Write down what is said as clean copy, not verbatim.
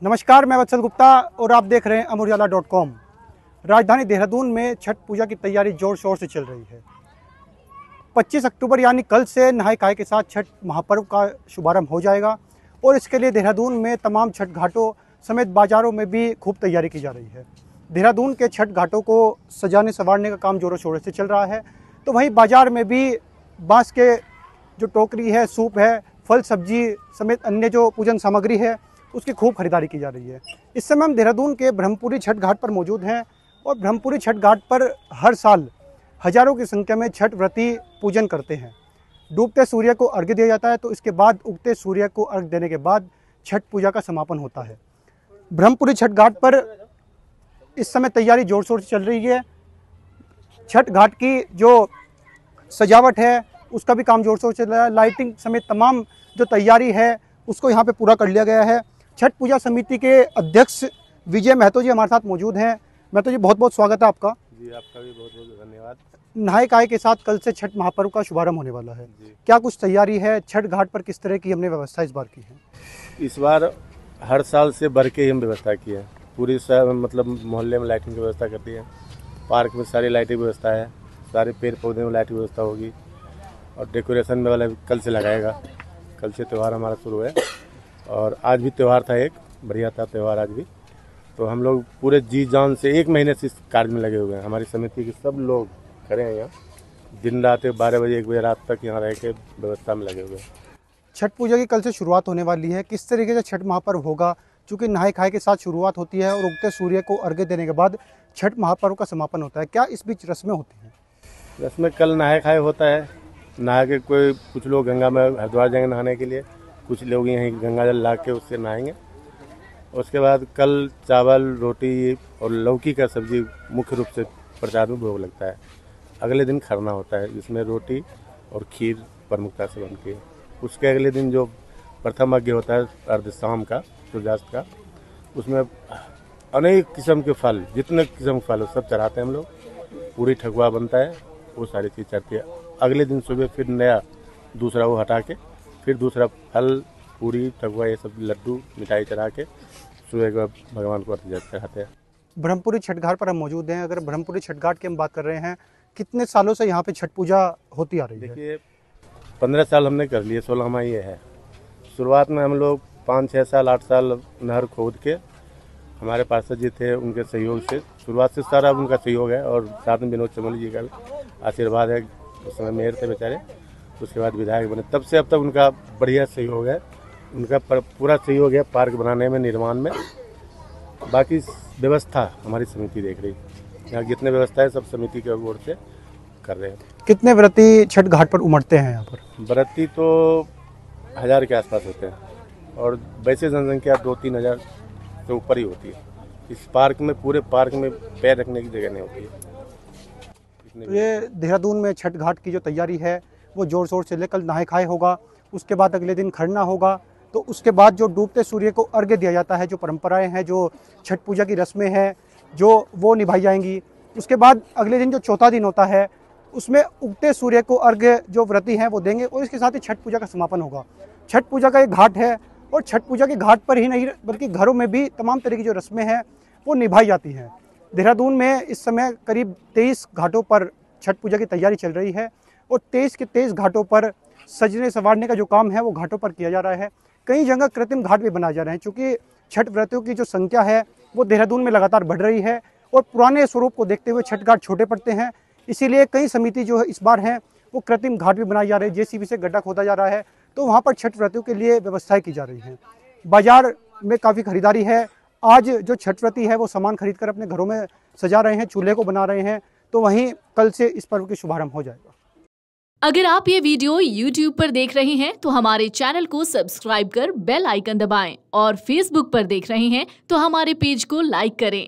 नमस्कार, मैं वत्सल गुप्ता और आप देख रहे हैं अमरउजाला.com। राजधानी देहरादून में छठ पूजा की तैयारी जोर शोर से चल रही है। 25 अक्टूबर यानी कल से नहाय खाए के साथ छठ महापर्व का शुभारंभ हो जाएगा और इसके लिए देहरादून में तमाम छठ घाटों समेत बाज़ारों में भी खूब तैयारी की जा रही है। देहरादून के छठ घाटों को सजाने संवारने का काम जोरों शोरों से चल रहा है, तो वहीं बाज़ार में भी बाँस के जो टोकरी है, सूप है, फल सब्जी समेत अन्य जो पूजन सामग्री है उसकी खूब खरीदारी की जा रही है। इस समय हम देहरादून के ब्रह्मपुरी छठ घाट पर मौजूद हैं और ब्रह्मपुरी छठ घाट पर हर साल हजारों की संख्या में छठ व्रती पूजन करते हैं। डूबते सूर्य को अर्घ्य दिया जाता है, तो इसके बाद उगते सूर्य को अर्घ्य देने के बाद छठ पूजा का समापन होता है। ब्रह्मपुरी छठ घाट पर इस समय तैयारी जोर शोर से चल रही है। छठ घाट की जो सजावट है उसका भी काम जोर शोर से चल रहा है। लाइटिंग समेत तमाम जो तैयारी है उसको यहाँ पे पूरा कर लिया गया है। छठ पूजा समिति के अध्यक्ष विजय महतो जी हमारे साथ मौजूद हैं। महतो जी, बहुत बहुत स्वागत है आपका। जी, आपका भी बहुत बहुत धन्यवाद। नहाय खाए के साथ कल से छठ महापर्व का शुभारंभ होने वाला है, क्या कुछ तैयारी है? छठ घाट पर किस तरह की हमने व्यवस्था इस बार की है? इस बार हर साल से बढ़ के ही हम व्यवस्था की है। पूरी मतलब मोहल्ले में लाइटिंग की व्यवस्था करती है, पार्क में सारी लाइटिंग व्यवस्था है, सारे पेड़ पौधे में लाइटिंग व्यवस्था होगी और डेकोरेशन में वाला कल से लगाएगा। कल से त्यौहार हमारा शुरू है और आज भी त्यौहार था, एक बढ़िया था त्यौहार आज भी। तो हम लोग पूरे जी जान से 1 महीने से इस कार्य में लगे हुए हैं। हमारी समिति के सब लोग खड़े हैं यहाँ, दिन रात 12 बजे 1 बजे रात तक यहाँ रह के व्यवस्था में लगे हुए हैं। छठ पूजा की कल से शुरुआत होने वाली है, किस तरीके से छठ महापर्व होगा? चूँकि नहाय खाए के साथ शुरुआत होती है और उगते सूर्य को अर्घ्य देने के बाद छठ महापर्व का समापन होता है, क्या इस बीच रस्में होती हैं? रस्में कल नहाय खाए होता है। नहा के कुछ लोग गंगा में हरिद्वार जाएंगे नहाने के लिए, कुछ लोग यहीं गंगा जल ला के उससे नहाएंगे। उसके बाद कल चावल रोटी और लौकी का सब्जी मुख्य रूप से प्रसाद में भोग लगता है। अगले दिन खरना होता है, जिसमें रोटी और खीर प्रमुखता से बनती है। उसके अगले दिन जो प्रथम यज्ञ होता है अर्ध शाम का, सूर्यास्त का, उसमें अनेक किस्म के फल, जितने किस्म के फल हो सब चढ़ाते हैं हम लोग। पूरी ठकुआ बनता है, वो सारी चीज़ चढ़ती है। अगले दिन सुबह फिर नया दूसरा वो हटा के फिर दूसरा फल, पूरी ठकुआ, ये सब लड्डू मिठाई चढ़ा के सुबह के भगवान को अर्घ्य चढ़ाते हैं। ब्रह्मपुरी छठ घाट पर हम मौजूद हैं। अगर ब्रह्मपुरी छठ घाट की हम बात कर रहे हैं, कितने सालों से यहाँ पे छठ पूजा होती आ रही है? देखिए, 15 साल हमने कर लिए, 16वां ये है। शुरुआत में हम लोग 5, 6 साल, 8 साल नहर खोद के, हमारे पार्षद जी थे उनके सहयोग से, शुरुआत से सारा उनका सहयोग है और साथ में विनोद चमोली जी का आशीर्वाद है। उस समय मेयर थे बेचारे, उसके बाद विधायक बने, तब से अब तक उनका बढ़िया सहयोग है। उनका पूरा सहयोग है पार्क बनाने में, निर्माण में। बाकी व्यवस्था हमारी समिति देख रही है। यहाँ जितने व्यवस्था है सब समिति के ओर से कर रहे हैं। कितने व्रती छठ घाट पर उमड़ते हैं यहाँ पर? व्रती तो 1000 के आसपास होते हैं और वैसे जनसंख्या 2-3 हज़ार से ऊपर ही होती है। इस पार्क में, पूरे पार्क में पैर रखने की जगह नहीं होती है। ये देहरादून में छठ घाट की जो तैयारी है वो जोर शोर से कल नहाय खाए होगा, उसके बाद अगले दिन खरना होगा, तो उसके बाद जो डूबते सूर्य को अर्घ्य दिया जाता है, जो परंपराएं हैं, जो छठ पूजा की रस्में हैं, जो वो निभाई जाएंगी। उसके बाद अगले दिन जो चौथा दिन होता है उसमें उगते सूर्य को अर्घ्य जो व्रती हैं वो देंगे और इसके साथ ही छठ पूजा का समापन होगा। छठ पूजा का एक घाट है और छठ पूजा के घाट पर ही नहीं बल्कि घरों में भी तमाम तरह की जो रस्में हैं वो निभाई जाती हैं। देहरादून में इस समय करीब 23 घाटों पर छठ पूजा की तैयारी चल रही है और 23 के 23 घाटों पर सजने संवारने का जो काम है वो घाटों पर किया जा रहा है। कई जगह कृत्रिम घाट भी बनाए जा रहे हैं, क्योंकि छठ व्रतियों की जो संख्या है वो देहरादून में लगातार बढ़ रही है और पुराने स्वरूप को देखते हुए छठ घाट छोटे पड़ते हैं। इसीलिए कई समिति जो है इस बार हैं वो कृत्रिम घाट भी बनाए जा रहे हैं। जेसीबी से गड्ढा खोदा जा रहा है, तो वहाँ पर छठ व्रतियों के लिए व्यवस्थाएं की जा रही हैं। बाजार में काफ़ी खरीदारी है। आज जो छठ व्रती है वो सामान खरीद कर अपने घरों में सजा रहे हैं, चूल्हे को बना रहे हैं, तो वहीं कल से इस पर्व की शुभारंभ हो जाएगा। अगर आप ये वीडियो YouTube पर देख रहे हैं तो हमारे चैनल को सब्सक्राइब कर बेल आइकन दबाएं और Facebook पर देख रहे हैं तो हमारे पेज को लाइक करें।